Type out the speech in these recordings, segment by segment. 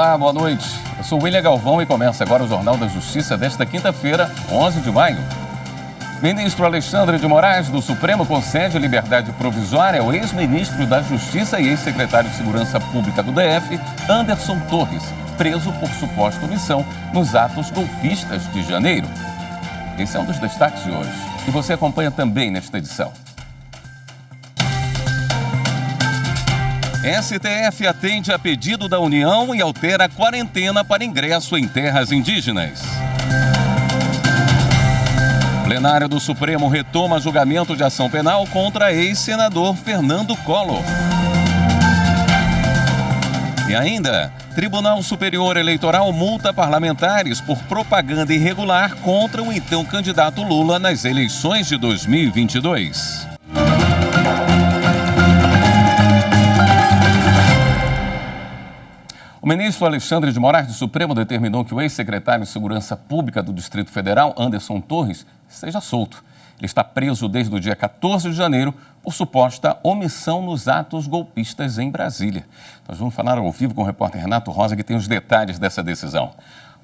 Olá, boa noite. Eu sou William Galvão e começa agora o Jornal da Justiça desta quinta-feira, 11 de maio. Ministro Alexandre de Moraes, do Supremo, concede liberdade provisória ao ex-ministro da Justiça e ex-secretário de Segurança Pública do DF, Anderson Torres, preso por suposta omissão nos atos golpistas de janeiro. Esse é um dos destaques de hoje, que você acompanha também nesta edição. STF atende a pedido da União e altera a quarentena para ingresso em terras indígenas. O plenário do Supremo retoma julgamento de ação penal contra ex-senador Fernando Collor. E ainda, Tribunal Superior Eleitoral multa parlamentares por propaganda irregular contra o então candidato Lula nas eleições de 2022. O ministro Alexandre de Moraes, do Supremo, determinou que o ex-secretário de Segurança Pública do Distrito Federal, Anderson Torres, seja solto. Ele está preso desde o dia 14 de janeiro por suposta omissão nos atos golpistas em Brasília. Nós vamos falar ao vivo com o repórter Renato Rosa, que tem os detalhes dessa decisão.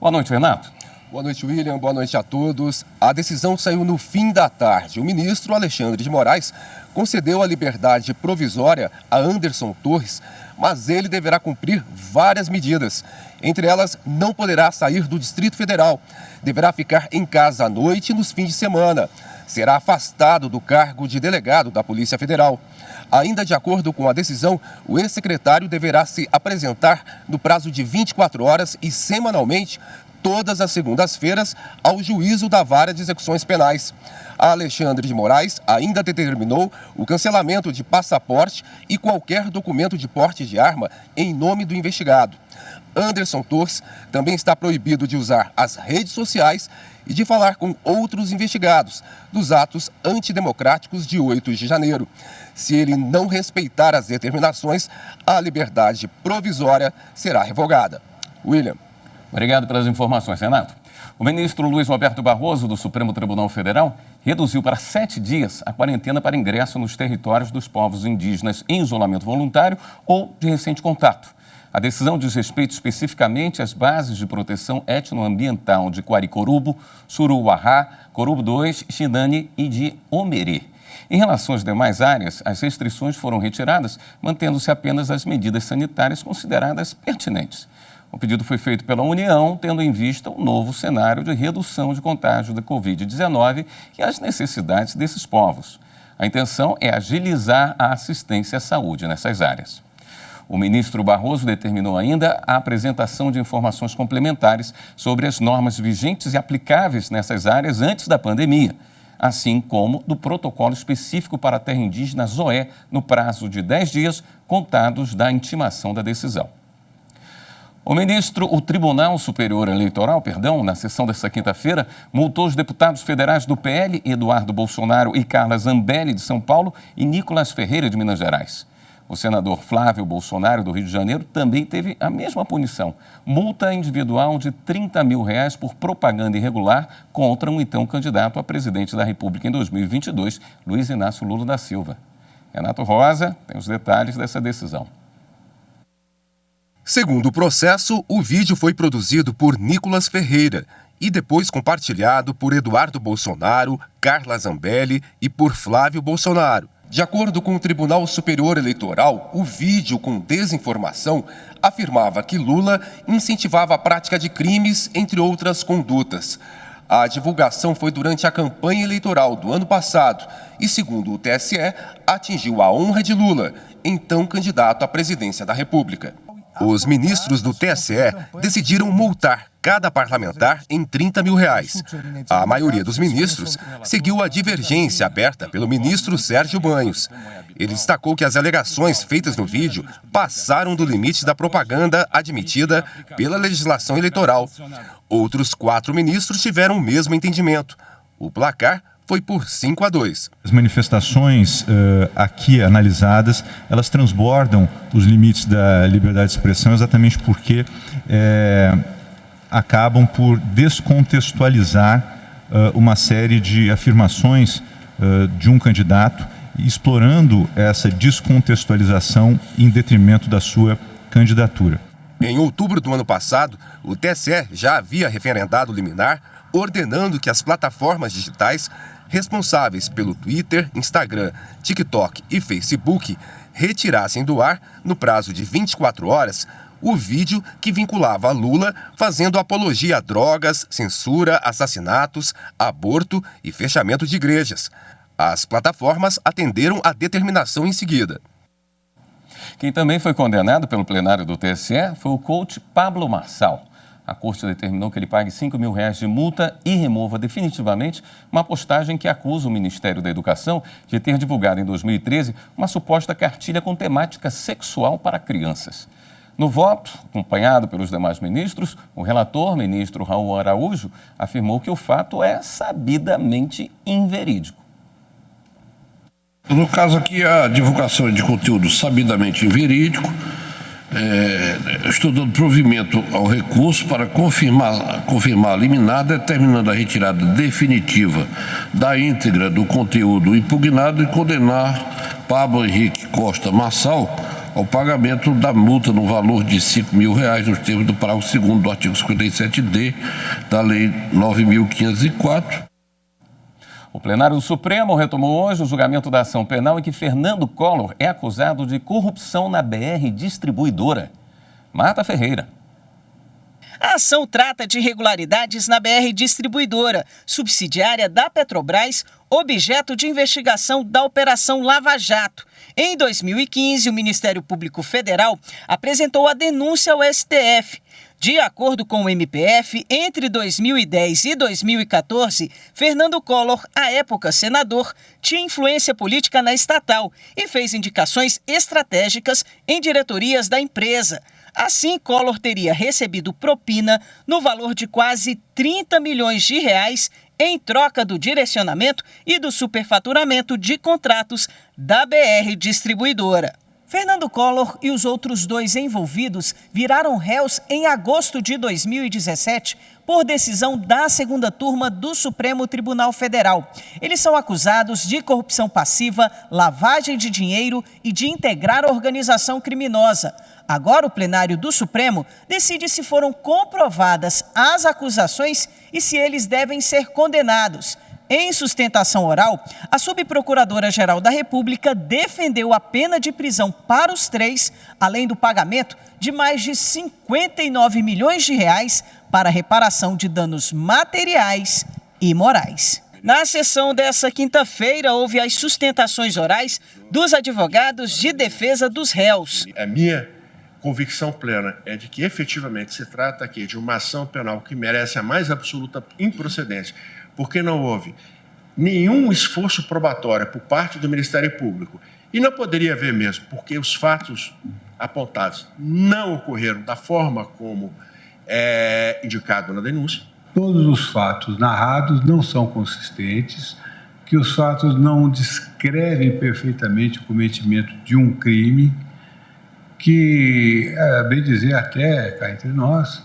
Boa noite, Renato. Boa noite, William. Boa noite a todos. A decisão saiu no fim da tarde. O ministro Alexandre de Moraes concedeu a liberdade provisória a Anderson Torres, mas ele deverá cumprir várias medidas. Entre elas, não poderá sair do Distrito Federal, deverá ficar em casa à noite e nos fins de semana. Será afastado do cargo de delegado da Polícia Federal. Ainda de acordo com a decisão, o ex-secretário deverá se apresentar no prazo de 24 horas e semanalmente, todas as segundas-feiras, ao juízo da Vara de Execuções Penais. A Alexandre de Moraes ainda determinou o cancelamento de passaporte e qualquer documento de porte de arma em nome do investigado. Anderson Torres também está proibido de usar as redes sociais e de falar com outros investigados dos atos antidemocráticos de 8 de janeiro. Se ele não respeitar as determinações, a liberdade provisória será revogada. William. Obrigado pelas informações, Renato. O ministro Luiz Roberto Barroso, do Supremo Tribunal Federal, reduziu para 7 dias a quarentena para ingresso nos territórios dos povos indígenas em isolamento voluntário ou de recente contato. A decisão diz respeito especificamente às bases de proteção etnoambiental de Quaricorubo, Suruuahá, Corubo 2, Xinane e de Omerê. Em relação às demais áreas, as restrições foram retiradas, mantendo-se apenas as medidas sanitárias consideradas pertinentes. O pedido foi feito pela União, tendo em vista o novo cenário de redução de contágio da Covid-19 e as necessidades desses povos. A intenção é agilizar a assistência à saúde nessas áreas. O ministro Barroso determinou ainda a apresentação de informações complementares sobre as normas vigentes e aplicáveis nessas áreas antes da pandemia, assim como do protocolo específico para a terra indígena Zoé, no prazo de 10 dias, contados da intimação da decisão. O Tribunal Superior Eleitoral, na sessão desta quinta-feira, multou os deputados federais do PL, Eduardo Bolsonaro e Carla Zambelli, de São Paulo, e Nicolas Ferreira, de Minas Gerais. O senador Flávio Bolsonaro, do Rio de Janeiro, também teve a mesma punição, multa individual de R$30 mil por propaganda irregular contra um então candidato a presidente da República em 2022, Luiz Inácio Lula da Silva. Renato Rosa tem os detalhes dessa decisão. Segundo o processo, o vídeo foi produzido por Nicolas Ferreira e depois compartilhado por Eduardo Bolsonaro, Carla Zambelli e por Flávio Bolsonaro. De acordo com o Tribunal Superior Eleitoral, o vídeo com desinformação afirmava que Lula incentivava a prática de crimes, entre outras condutas. A divulgação foi durante a campanha eleitoral do ano passado e, segundo o TSE, atingiu a honra de Lula, então candidato à presidência da República. Os ministros do TSE decidiram multar cada parlamentar em R$30 mil. A maioria dos ministros seguiu a divergência aberta pelo ministro Sérgio Banhos. Ele destacou que as alegações feitas no vídeo passaram do limite da propaganda admitida pela legislação eleitoral. Outros 4 ministros tiveram o mesmo entendimento. O placar foi por 5-2. As manifestações aqui analisadas, elas transbordam os limites da liberdade de expressão exatamente porque acabam por descontextualizar uma série de afirmações de um candidato, explorando essa descontextualização em detrimento da sua candidatura. Em outubro do ano passado, o TSE já havia referendado liminar, ordenando que as plataformas digitais responsáveis pelo Twitter, Instagram, TikTok e Facebook retirassem do ar, no prazo de 24 horas, o vídeo que vinculava Lula fazendo apologia a drogas, censura, assassinatos, aborto e fechamento de igrejas. As plataformas atenderam a determinação em seguida. Quem também foi condenado pelo plenário do TSE foi o coach Pablo Marçal. A corte determinou que ele pague R$5 mil de multa e remova definitivamente uma postagem que acusa o Ministério da Educação de ter divulgado em 2013 uma suposta cartilha com temática sexual para crianças. No voto, acompanhado pelos demais ministros, o relator, ministro Raul Araújo, afirmou que o fato é sabidamente inverídico. No caso aqui, a divulgação de conteúdo sabidamente inverídico, estou dando provimento ao recurso para confirmar a liminar, determinando a retirada definitiva da íntegra do conteúdo impugnado e condenar Pablo Henrique Costa Marçal ao pagamento da multa no valor de R$5 mil nos termos do parágrafo 2º do artigo 57D da Lei 9.504. O plenário do Supremo retomou hoje o julgamento da ação penal em que Fernando Collor é acusado de corrupção na BR Distribuidora. Marta Ferreira. A ação trata de irregularidades na BR Distribuidora, subsidiária da Petrobras, objeto de investigação da Operação Lava Jato. Em 2015, o Ministério Público Federal apresentou a denúncia ao STF. De acordo com o MPF, entre 2010 e 2014, Fernando Collor, à época senador, tinha influência política na estatal e fez indicações estratégicas em diretorias da empresa. Assim, Collor teria recebido propina no valor de quase R$30 milhões em troca do direcionamento e do superfaturamento de contratos da BR Distribuidora. Fernando Collor e os outros 2 envolvidos viraram réus em agosto de 2017 por decisão da 2ª turma do Supremo Tribunal Federal. Eles são acusados de corrupção passiva, lavagem de dinheiro e de integrar organização criminosa. Agora o plenário do Supremo decide se foram comprovadas as acusações e se eles devem ser condenados. Em sustentação oral, a subprocuradora-geral da República defendeu a pena de prisão para os 3, além do pagamento de mais de R$59 milhões para reparação de danos materiais e morais. Na sessão dessa quinta-feira, houve as sustentações orais dos advogados de defesa dos réus. A minha convicção plena é de que efetivamente se trata aqui de uma ação penal que merece a mais absoluta improcedência, porque não houve nenhum esforço probatório por parte do Ministério Público. E não poderia haver mesmo, porque os fatos apontados não ocorreram da forma como é indicado na denúncia. Todos os fatos narrados não são consistentes, que os fatos não descrevem perfeitamente o cometimento de um crime, que, bem dizer até cá entre nós,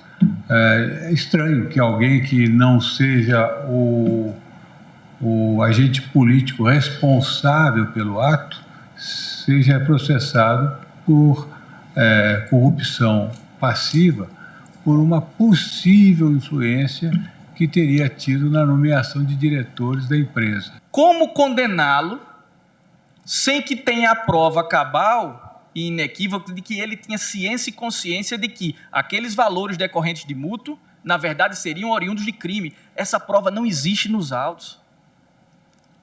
é estranho que alguém que não seja o agente político responsável pelo ato seja processado por corrupção passiva por uma possível influência que teria tido na nomeação de diretores da empresa. Como condená-lo sem que tenha a prova cabal e inequívoca de que ele tinha ciência e consciência de que aqueles valores decorrentes de mútuo, na verdade, seriam oriundos de crime? Essa prova não existe nos autos.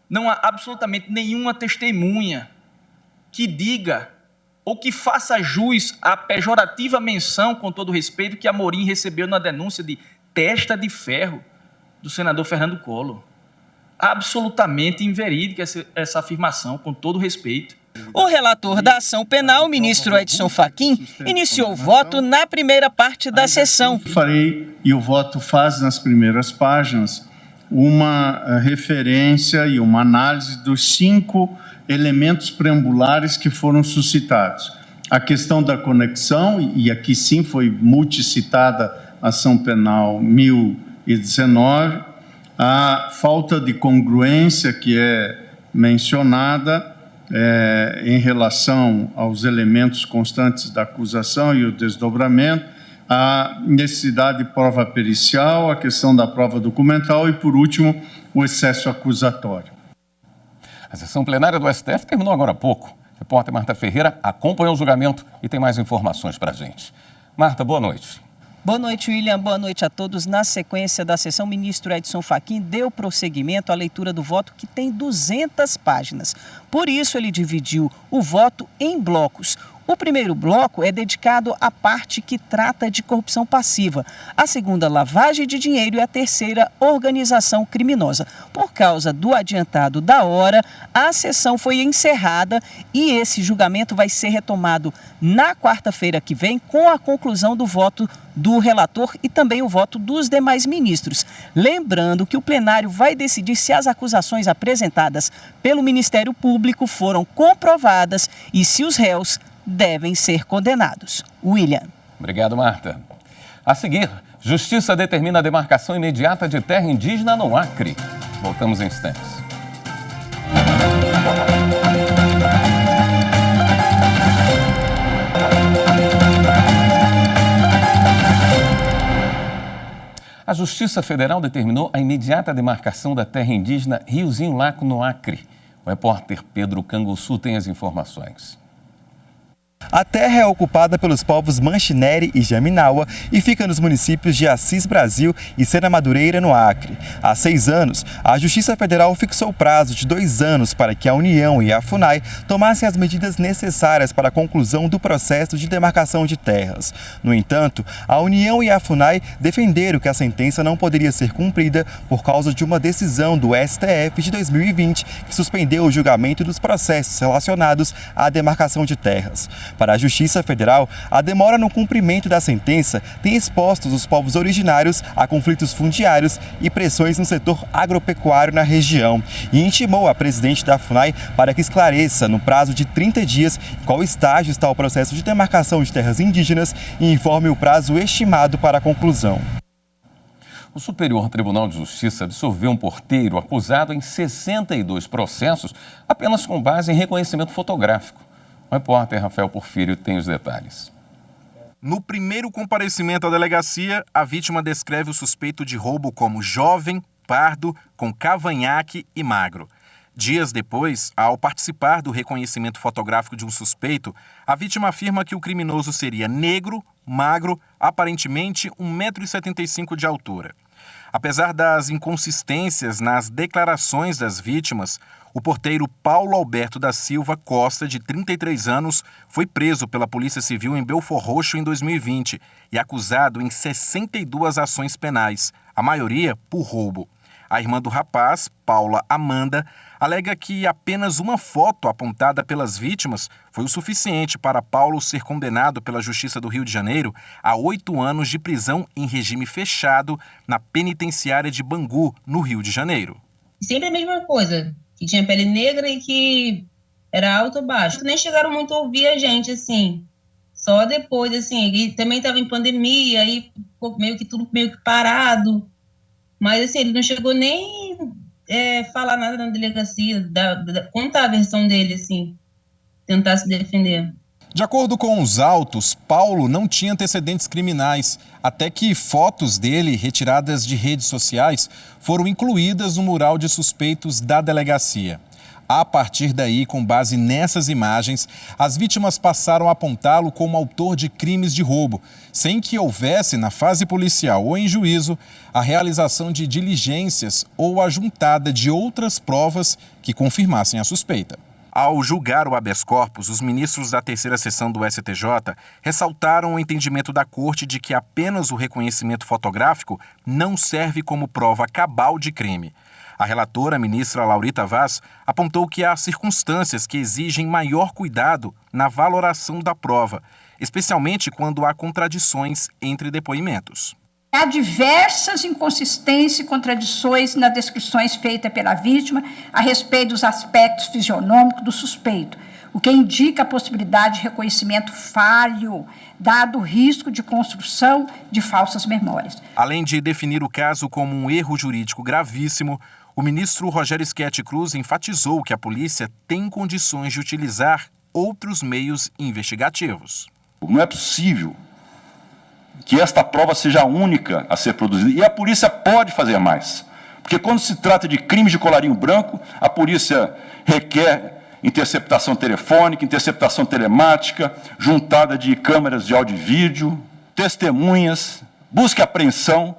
Não há absolutamente nenhuma testemunha que diga ou que faça jus à pejorativa menção, com todo respeito, que Amorim recebeu na denúncia de testa de ferro do senador Fernando Collor. Absolutamente inverídica essa afirmação, com todo respeito. O relator da ação penal, o ministro Edson Fachin, iniciou o voto na primeira parte da sessão. Farei, e o voto faz nas primeiras páginas, uma referência e uma análise dos 5 elementos preambulares que foram suscitados. A questão da conexão, e aqui sim foi multicitada a ação penal 1019, a falta de congruência que é mencionada em relação aos elementos constantes da acusação e o desdobramento, a necessidade de prova pericial, a questão da prova documental e, por último, o excesso acusatório. A sessão plenária do STF terminou agora há pouco. A repórter Marta Ferreira acompanhou o julgamento e tem mais informações para a gente. Marta, boa noite. Boa noite, William. Boa noite a todos. Na sequência da sessão, o ministro Edson Fachin deu prosseguimento à leitura do voto, que tem 200 páginas. Por isso, ele dividiu o voto em blocos. O primeiro bloco é dedicado à parte que trata de corrupção passiva, a segunda, lavagem de dinheiro, e a terceira, organização criminosa. Por causa do adiantado da hora, a sessão foi encerrada e esse julgamento vai ser retomado na quarta-feira que vem, com a conclusão do voto do relator e também o voto dos demais ministros. Lembrando que o plenário vai decidir se as acusações apresentadas pelo Ministério Público foram comprovadas e se os réus devem ser condenados. William. Obrigado, Marta. A seguir, Justiça determina a demarcação imediata de terra indígena no Acre. Voltamos em instantes. A Justiça Federal determinou a imediata demarcação da terra indígena Riozinho Laco, no Acre. O repórter Pedro Canguçu tem as informações. A terra é ocupada pelos povos Manchineri e Jaminawa e fica nos municípios de Assis Brasil e Sena Madureira, no Acre. Há 6 anos, a Justiça Federal fixou o prazo de 2 anos para que a União e a FUNAI tomassem as medidas necessárias para a conclusão do processo de demarcação de terras. No entanto, a União e a FUNAI defenderam que a sentença não poderia ser cumprida por causa de uma decisão do STF de 2020 que suspendeu o julgamento dos processos relacionados à demarcação de terras. Para a Justiça Federal, a demora no cumprimento da sentença tem exposto os povos originários a conflitos fundiários e pressões no setor agropecuário na região e intimou a presidente da FUNAI para que esclareça, no prazo de 30 dias, em qual estágio está o processo de demarcação de terras indígenas e informe o prazo estimado para a conclusão. O Superior Tribunal de Justiça absolveu um porteiro acusado em 62 processos apenas com base em reconhecimento fotográfico. O repórter Rafael Porfírio tem os detalhes. No primeiro comparecimento à delegacia, a vítima descreve o suspeito de roubo como jovem, pardo, com cavanhaque e magro. Dias depois, ao participar do reconhecimento fotográfico de um suspeito, a vítima afirma que o criminoso seria negro, magro, aparentemente 1,75 m de altura. Apesar das inconsistências nas declarações das vítimas, o porteiro Paulo Alberto da Silva Costa, de 33 anos, foi preso pela Polícia Civil em Belford Roxo em 2020 e acusado em 62 ações penais, a maioria por roubo. A irmã do rapaz, Paula Amanda, alega que apenas uma foto apontada pelas vítimas foi o suficiente para Paulo ser condenado pela Justiça do Rio de Janeiro a 8 anos de prisão em regime fechado na penitenciária de Bangu, no Rio de Janeiro. Sempre a mesma coisa, que tinha pele negra e que era alto ou baixo. Nem chegaram muito a ouvir a gente, assim. Só depois, assim, ele também estava em pandemia, aí ficou tudo meio que parado. Mas, assim, ele não chegou nem falar nada na delegacia, contar a versão dele, assim, tentar se defender. De acordo com os autos, Paulo não tinha antecedentes criminais, até que fotos dele, retiradas de redes sociais, foram incluídas no mural de suspeitos da delegacia. A partir daí, com base nessas imagens, as vítimas passaram a apontá-lo como autor de crimes de roubo, sem que houvesse, na fase policial ou em juízo, a realização de diligências ou a juntada de outras provas que confirmassem a suspeita. Ao julgar o habeas corpus, os ministros da terceira sessão do STJ ressaltaram o entendimento da Corte de que apenas o reconhecimento fotográfico não serve como prova cabal de crime. A relatora, a ministra Laurita Vaz, apontou que há circunstâncias que exigem maior cuidado na valoração da prova, especialmente quando há contradições entre depoimentos. Há diversas inconsistências e contradições nas descrições feitas pela vítima a respeito dos aspectos fisionômicos do suspeito, o que indica a possibilidade de reconhecimento falho, dado o risco de construção de falsas memórias. Além de definir o caso como um erro jurídico gravíssimo, o ministro Rogério Schetti Cruz enfatizou que a polícia tem condições de utilizar outros meios investigativos. Não é possível que esta prova seja a única a ser produzida. E a polícia pode fazer mais. Porque quando se trata de crimes de colarinho branco, a polícia requer interceptação telefônica, interceptação telemática, juntada de câmeras de áudio e vídeo, testemunhas, busca e apreensão.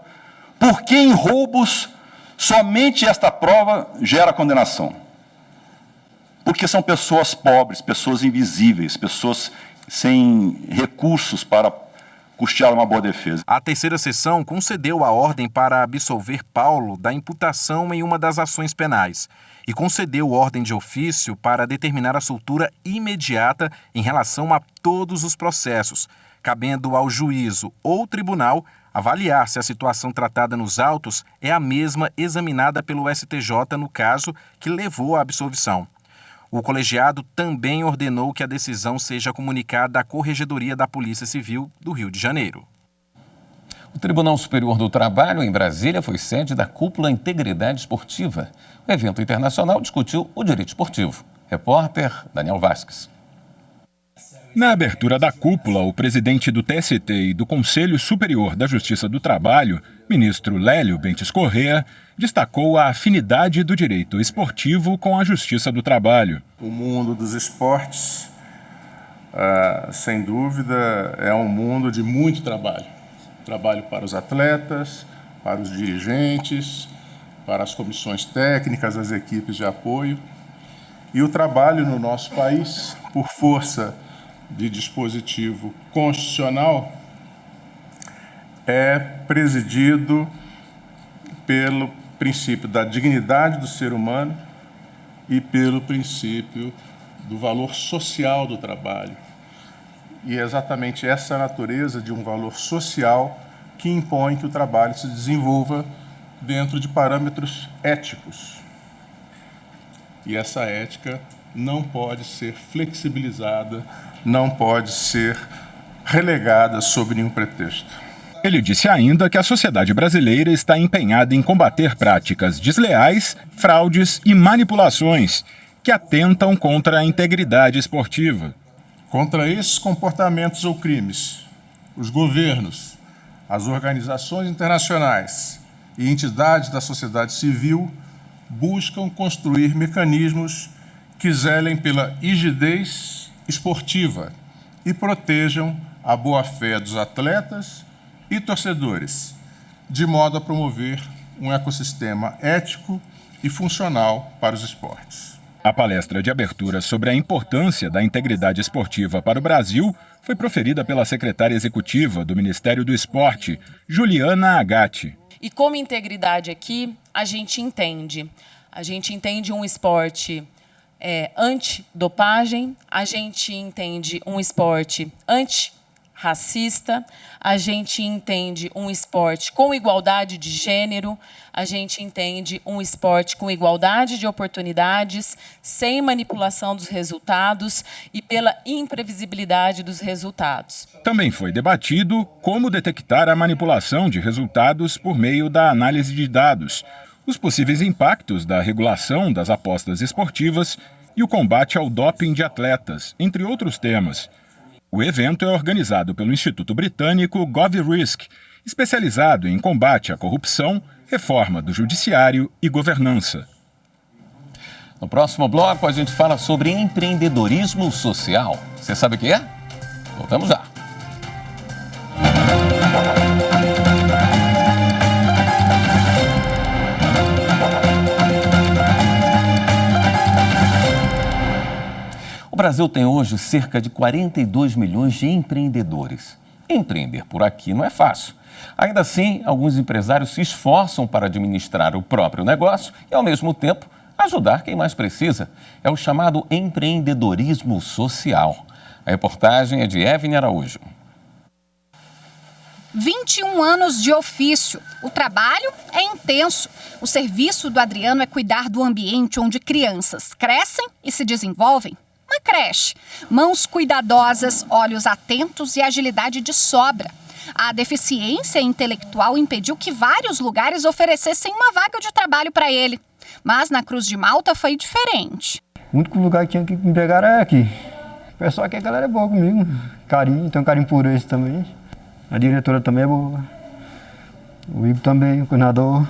Porque em roubos, somente esta prova gera condenação. Porque são pessoas pobres, pessoas invisíveis, pessoas sem recursos para custear uma boa defesa. A terceira sessão concedeu a ordem para absolver Paulo da imputação em uma das ações penais e concedeu ordem de ofício para determinar a soltura imediata em relação a todos os processos, cabendo ao juízo ou tribunal avaliar se a situação tratada nos autos é a mesma examinada pelo STJ no caso que levou à absolvição. O colegiado também ordenou que a decisão seja comunicada à Corregedoria da Polícia Civil do Rio de Janeiro. O Tribunal Superior do Trabalho, em Brasília, foi sede da Cúpula Integridade Esportiva. O evento internacional discutiu o direito esportivo. Repórter Daniel Vasques. Na abertura da cúpula, o presidente do TST e do Conselho Superior da Justiça do Trabalho, ministro Lélio Bentes Corrêa, destacou a afinidade do direito esportivo com a Justiça do Trabalho. O mundo dos esportes, sem dúvida, é um mundo de muito trabalho. Trabalho para os atletas, para os dirigentes, para as comissões técnicas, as equipes de apoio. E o trabalho no nosso país, por força de dispositivo constitucional, é presidido pelo princípio da dignidade do ser humano e pelo princípio do valor social do trabalho. E é exatamente essa natureza de um valor social que impõe que o trabalho se desenvolva dentro de parâmetros éticos. E essa ética não pode ser flexibilizada, não pode ser relegada sob nenhum pretexto. Ele disse ainda que a sociedade brasileira está empenhada em combater práticas desleais, fraudes e manipulações que atentam contra a integridade esportiva. Contra esses comportamentos ou crimes, os governos, as organizações internacionais e entidades da sociedade civil buscam construir mecanismos que zelem pela rigidez esportiva e protejam a boa-fé dos atletas e torcedores, de modo a promover um ecossistema ético e funcional para os esportes. A palestra de abertura sobre a importância da integridade esportiva para o Brasil foi proferida pela secretária executiva do Ministério do Esporte, Juliana Agatti. E como integridade aqui, a gente entende um esporte anti-dopagem, a gente entende um esporte anti-racista, a gente entende um esporte com igualdade de gênero, a gente entende um esporte com igualdade de oportunidades, sem manipulação dos resultados e pela imprevisibilidade dos resultados. Também foi debatido como detectar a manipulação de resultados por meio da análise de dados, os possíveis impactos da regulação das apostas esportivas e o combate ao doping de atletas, entre outros temas. O evento é organizado pelo Instituto Britânico GovRisk, especializado em combate à corrupção, reforma do judiciário e governança. No próximo bloco, a gente fala sobre empreendedorismo social. Você sabe o que é? Voltamos já. O Brasil tem hoje cerca de 42 milhões de empreendedores. Empreender por aqui não é fácil. Ainda assim, alguns empresários se esforçam para administrar o próprio negócio e, ao mesmo tempo, ajudar quem mais precisa. É o chamado empreendedorismo social. A reportagem é de Evne Araújo. 21 anos de ofício. O trabalho é intenso. O serviço do Adriano é cuidar do ambiente onde crianças crescem e se desenvolvem. Uma creche. Mãos cuidadosas, olhos atentos e agilidade de sobra. A deficiência intelectual impediu que vários lugares oferecessem uma vaga de trabalho para ele. Mas na Cruz de Malta foi diferente. O único lugar que tinha que me pegar é aqui. O pessoal aqui, a galera é boa comigo. Carinho, tem um carinho por eles também. A diretora também é boa. O Igor também, o coordenador.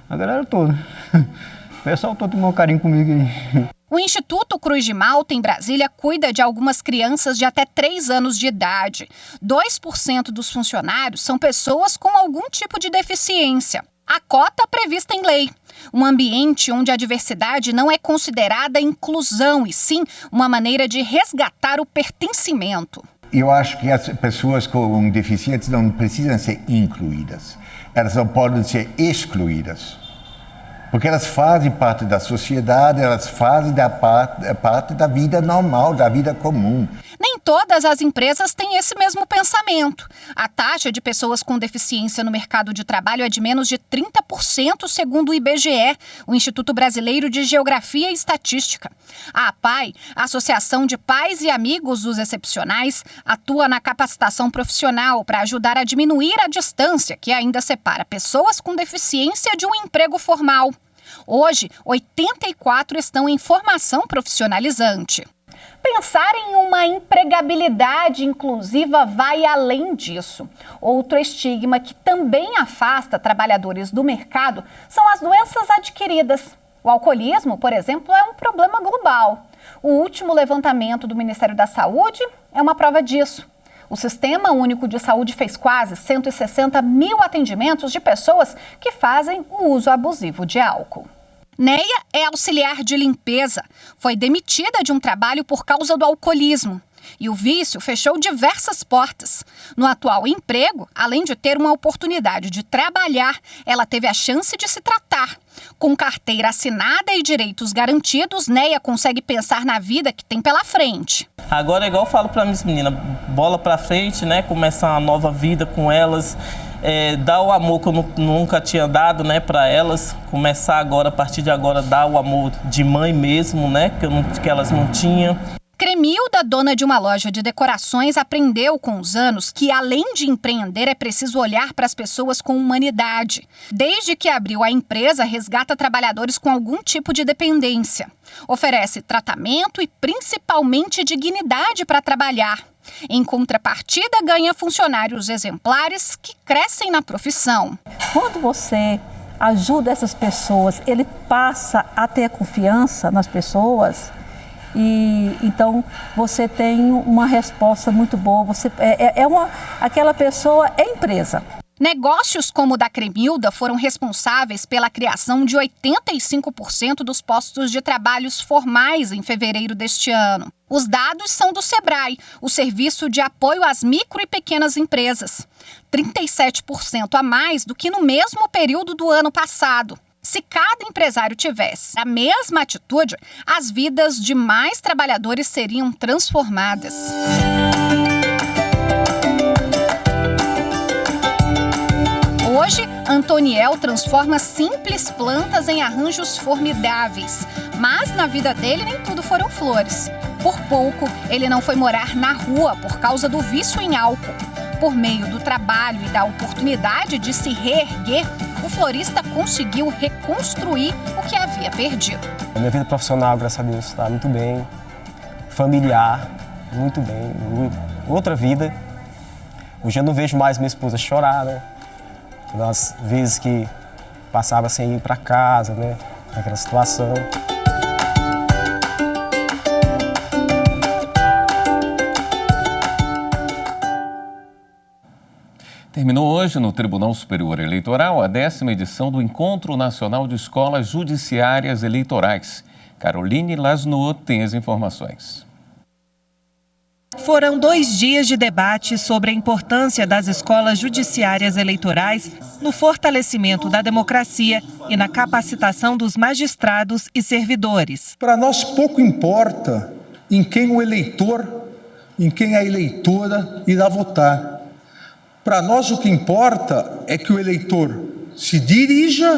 A galera toda. O pessoal todo tem um carinho comigo aí. O Instituto Cruz de Malta, em Brasília, cuida de algumas crianças de até 3 anos de idade. 2% dos funcionários são pessoas com algum tipo de deficiência. A cota prevista em lei. Um ambiente onde a diversidade não é considerada inclusão, e sim uma maneira de resgatar o pertencimento. Eu acho que as pessoas com deficiência não precisam ser incluídas. Elas não podem ser excluídas. Porque elas fazem parte da sociedade, elas fazem parte da vida normal, da vida comum. Nem todas as empresas têm esse mesmo pensamento. A taxa de pessoas com deficiência no mercado de trabalho é de menos de 30%, segundo o IBGE, o Instituto Brasileiro de Geografia e Estatística. A APAE, a Associação de Pais e Amigos dos Excepcionais, atua na capacitação profissional para ajudar a diminuir a distância que ainda separa pessoas com deficiência de um emprego formal. Hoje, 84 estão em formação profissionalizante. Pensar em uma empregabilidade inclusiva vai além disso. Outro estigma que também afasta trabalhadores do mercado são as doenças adquiridas. O alcoolismo, por exemplo, é um problema global. O último levantamento do Ministério da Saúde é uma prova disso. O Sistema Único de Saúde fez quase 160 mil atendimentos de pessoas que fazem o uso abusivo de álcool. Neia é auxiliar de limpeza. Foi demitida de um trabalho por causa do alcoolismo. E o vício fechou diversas portas. No atual emprego, além de ter uma oportunidade de trabalhar, ela teve a chance de se tratar. Com carteira assinada e direitos garantidos, Neia consegue pensar na vida que tem pela frente. Agora, igual eu falo para minhas meninas, bola para frente, né? Começar uma nova vida com elas, dar o amor que eu nunca tinha dado, né, para elas. Começar agora, a partir de agora, dar o amor de mãe mesmo, né, que elas não tinham. Cremilda, dona de uma loja de decorações, aprendeu com os anos que, além de empreender, é preciso olhar para as pessoas com humanidade. Desde que abriu a empresa, resgata trabalhadores com algum tipo de dependência. Oferece tratamento e, principalmente, dignidade para trabalhar. Em contrapartida, ganha funcionários exemplares que crescem na profissão. Quando você ajuda essas pessoas, ele passa a ter confiança nas pessoas. E então você tem uma resposta muito boa. Aquela pessoa é empresa. Negócios como o da Cremilda foram responsáveis pela criação de 85% dos postos de trabalhos formais em fevereiro deste ano. Os dados são do Sebrae, o Serviço de Apoio às Micro e Pequenas Empresas. 37% a mais do que no mesmo período do ano passado. Se cada empresário tivesse a mesma atitude, as vidas de mais trabalhadores seriam transformadas. Hoje, Antoniel transforma simples plantas em arranjos formidáveis. Mas na vida dele nem tudo foram flores. Por pouco, ele não foi morar na rua por causa do vício em álcool. Por meio do trabalho e da oportunidade de se reerguer, o florista conseguiu reconstruir o que havia perdido. A minha vida profissional, graças a Deus, está muito bem. Familiar, muito bem. Outra vida. Hoje eu não vejo mais minha esposa chorar, né? Das vezes que passava sem ir para casa, né? Naquela situação. Terminou hoje no Tribunal Superior Eleitoral a 10ª edição do Encontro Nacional de Escolas Judiciárias Eleitorais. Caroline Lasno tem as informações. Foram 2 dias de debate sobre a importância das escolas judiciárias eleitorais no fortalecimento da democracia e na capacitação dos magistrados e servidores. Para nós pouco importa em quem o eleitor, em quem a eleitora irá votar. Para nós o que importa é que o eleitor se dirija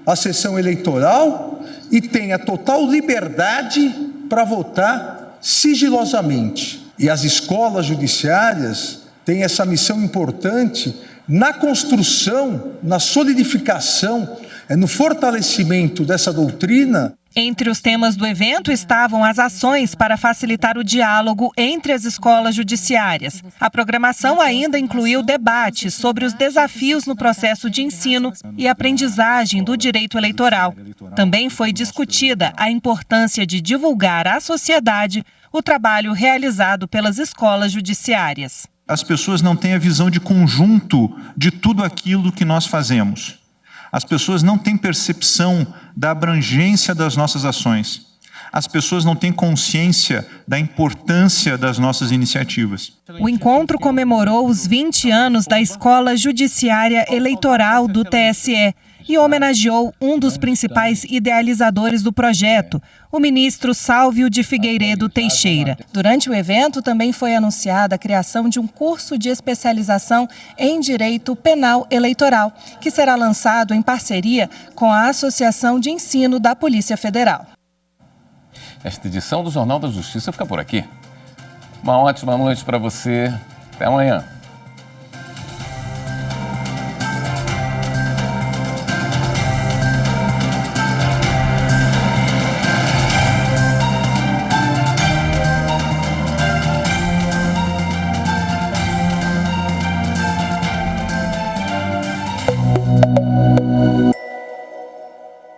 à sessão eleitoral e tenha total liberdade para votar sigilosamente. E as escolas judiciárias têm essa missão importante na construção, na solidificação, no fortalecimento dessa doutrina. Entre os temas do evento estavam as ações para facilitar o diálogo entre as escolas judiciárias. A programação ainda incluiu debates sobre os desafios no processo de ensino e aprendizagem do direito eleitoral. Também foi discutida a importância de divulgar à sociedade o trabalho realizado pelas escolas judiciárias. As pessoas não têm a visão de conjunto de tudo aquilo que nós fazemos. As pessoas não têm percepção da abrangência das nossas ações. As pessoas não têm consciência da importância das nossas iniciativas. O encontro comemorou os 20 anos da Escola Judiciária Eleitoral do TSE e homenageou um dos principais idealizadores do projeto, o ministro Sálvio de Figueiredo Teixeira. Durante o evento, também foi anunciada a criação de um curso de especialização em Direito Penal Eleitoral, que será lançado em parceria com a Associação de Ensino da Polícia Federal. Esta edição do Jornal da Justiça fica por aqui. Uma ótima noite para você. Até amanhã.